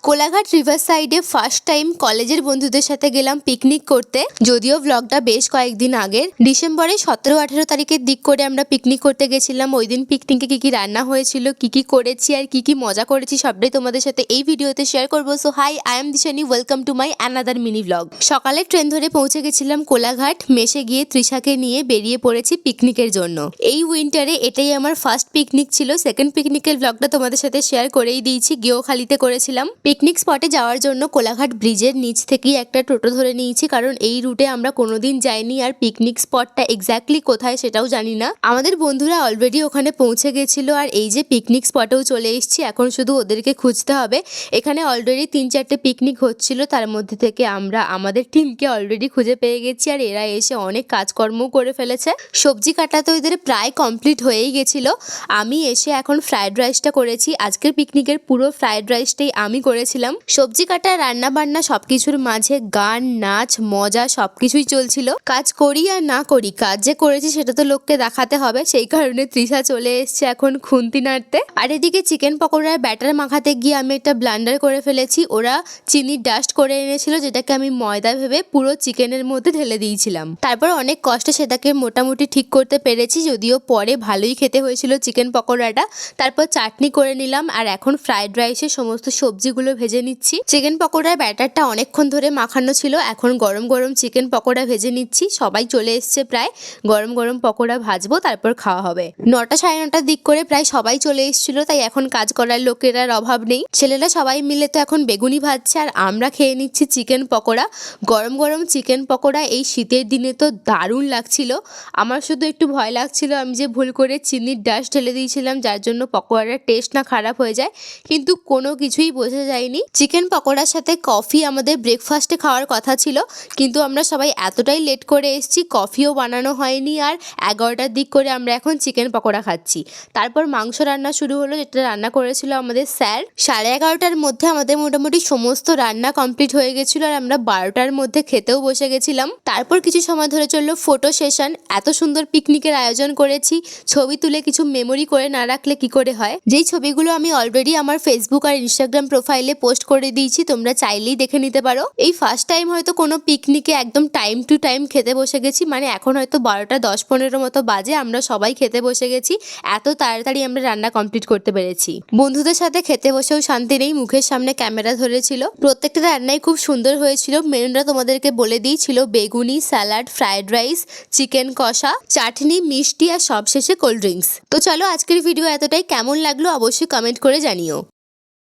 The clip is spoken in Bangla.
কোলাঘাট রিভার সাইডে ফার্স্ট টাইম কলেজের বন্ধুদের সাথে গেলাম পিকনিক করতে। যদিও ব্লগটা বেশ কয়েকদিন আগের, ডিসেম্বরে 17-18 তারিখের দিক করে আমরা পিকনিক করতে গেছিলাম। ওই দিন পিকনিকে কি কি রান্না হয়েছিল, কি কি করেছি আর কি কি মজা করেছি সবটাই তোমাদের সাথে এই ভিডিওতে শেয়ার করবো। So hi, I am Dishani, welcome to my another mini blog. সকালে ট্রেন ধরে পৌঁছে গেছিলাম কোলাঘাট। মেসে গিয়ে তৃষাকে নিয়ে বেরিয়ে পড়েছি পিকনিকের জন্য। এই উইন্টারে এটাই আমার ফার্স্ট পিকনিক ছিল। সেকেন্ড পিকনিকের ব্লগটা তোমাদের সাথে শেয়ার করেই দিয়েছি, গেওখালিতে করেছিলাম। পিকনিক স্পটে যাওয়ার জন্য কোলাঘাট ব্রিজের নিচ থেকেই একটা টোটো ধরে নিয়েছি, কারণ এই রুটে আমরা কোনোদিন যাইনি আর পিকনিক স্পটটা এক্স্যাক্টলি কোথায় সেটাও জানি না। আমাদের বন্ধুরা অলরেডি ওখানে পৌঁছে গেছিল আর এই যে পিকনিক স্পটেও চলে এসেছি। এখন শুধু ওদেরকে খুঁজতে হবে। এখানে অলরেডি 3-4টে পিকনিক হচ্ছিল, তার মধ্যে থেকে আমরা আমাদের টিমকে অলরেডি খুঁজে পেয়ে গেছি আর এরা এসে অনেক কাজকর্ম করে ফেলেছে। সবজি কাটা তো এদের প্রায় কমপ্লিট হয়েই গেছিল। আমি এসে এখন ফ্রাইড রাইসটা করেছি। আজকের পিকনিকের পুরো ফ্রাইড রাইসটাই আমি করেছিলাম। সবজি কাটা, রান্না বান্না সবকিছুর মাঝে গান, নাচ, মজা সবকিছুই চলছিল। কাজ করি আর না করি, কাজ যে করেছি সেটা তো লোককে দেখাতে হবে, সেই কারণে তৃষা চলে এসছে এখন খুন্তি নাড়তে। আর এদিকে চিকেন পকোড়ার ব্যাটার মাখাতে গিয়ে আমি একটা ব্লান্ডার করে ফেলেছি। ওরা চিনির ডাস্ট করে এনেছিল, যেটাকে আমি ময়দা ভেবে পুরো চিকেনের মধ্যে ঢেলে দিয়েছিলাম। তারপর অনেক কষ্টে সেটাকে মোটামুটি ঠিক করতে পেরেছি, যদিও পরে ভালোই খেতে হয়েছিল চিকেন পকোড়াটা। তারপর চাটনি করে নিলাম আর এখন ফ্রাইড রাইসের সমস্ত সবজিগুলো ভেজে নিচ্ছি। চিকেন পকোড়ার ব্যাটারটা অনেকক্ষণ ধরে মাখানো ছিল, এখন গরম গরম চিকেন পকোড়া ভেজে নিচ্ছি। সবাই চলে এসছে প্রায়, গরম গরম পকোড়া ভাজবো, তারপর খাওয়া হবে। 9টা 9:30 দিক করে প্রায় সবাই চলে এসেছিল, তাই এখন কাজ করার লোকের আর অভাব নেই। ছেলেরা সবাই মিলে তো এখন বেগুনি ভাজছে আর আমরা খেয়ে নিচ্ছি চিকেন পকোড়া। গরম গরম চিকেন পকোড়া এই শীতের দিনে তো দারুণ লাগছিল। আমার শুধু একটু ভয় লাগছিল আমি যে ভুল করে চিনির ডাস্ট ঢেলে দিয়েছিলাম, যার জন্য পকোড়ার টেস্ট না খারাপ হয়ে যায়, কিন্তু কোনো কিছুই বোঝা যায়নি। চিকেন পকোড়ার সাথে কফি আমাদের ব্রেকফাস্টে খাওয়ার কথা ছিল, কিন্তু আমরা সবাই এতটাই লেট করে এসেছি, কফিও বানানো হয়নি। আর 11টার দিক করে আমরা এখন চিকেন পকোড়া খাচ্ছি। তারপর মাংস রান্না শুরু হলো, যেটা রান্না করেছিল আমাদের স্যার। 11:30টার মধ্যে আমাদের মোটামুটি সমস্ত রান্না কমপ্লিট হয়ে গেছিলো আর আমরা 12টার মধ্যে খেতেও বসে গেছিলাম। তারপর কিছু সময় ধরে চললো ফটো সেশন। এত সুন্দর পিকনিকের আয়োজন করেছি, ছবি তুলে কিছু মেমোরি করে না রাখলে কি করে হয়। যেই ছবিগুলো আমি অলরেডি আমার ফেসবুক আর ইনস্টাগ্রাম প্রোফাইলে পোস্ট করে দিয়েছি, তোমরা চাইলেই দেখে নিতে পারো। এই ফার্স্ট টাইম হয়তো কোনো পিকনিকে একদম টাইম টু টাইম খেতে বসে গেছি, মানে এখন হয়তো 12টা 10-15 মতো বাজে, আমরা সবাই খেতে বসে গেছি। এত তাড়াতাড়ি আমরা রান্না কমপ্লিট করতে পেরেছি। বন্ধুদের সাথে খেতে বসেও শান্তি নেই, মুখের সামনে ক্যামেরা ধরেছিল। প্রত্যেকটা রান্নাই খুব সুন্দর হয়েছিল। মেনুটা তোমাদেরকে বলে দিয়েছিল, বেগুনি, স্যালাড, ফ্রাইড রাইস, চিকেন কষা, চাটনি, মিষ্টি আর সবশেষে কোল্ড ড্রিঙ্কস। তো চলো, আজকের ভিডিও এতটাই। কেমন লাগলো অবশ্যই কমেন্ট করে জানিও।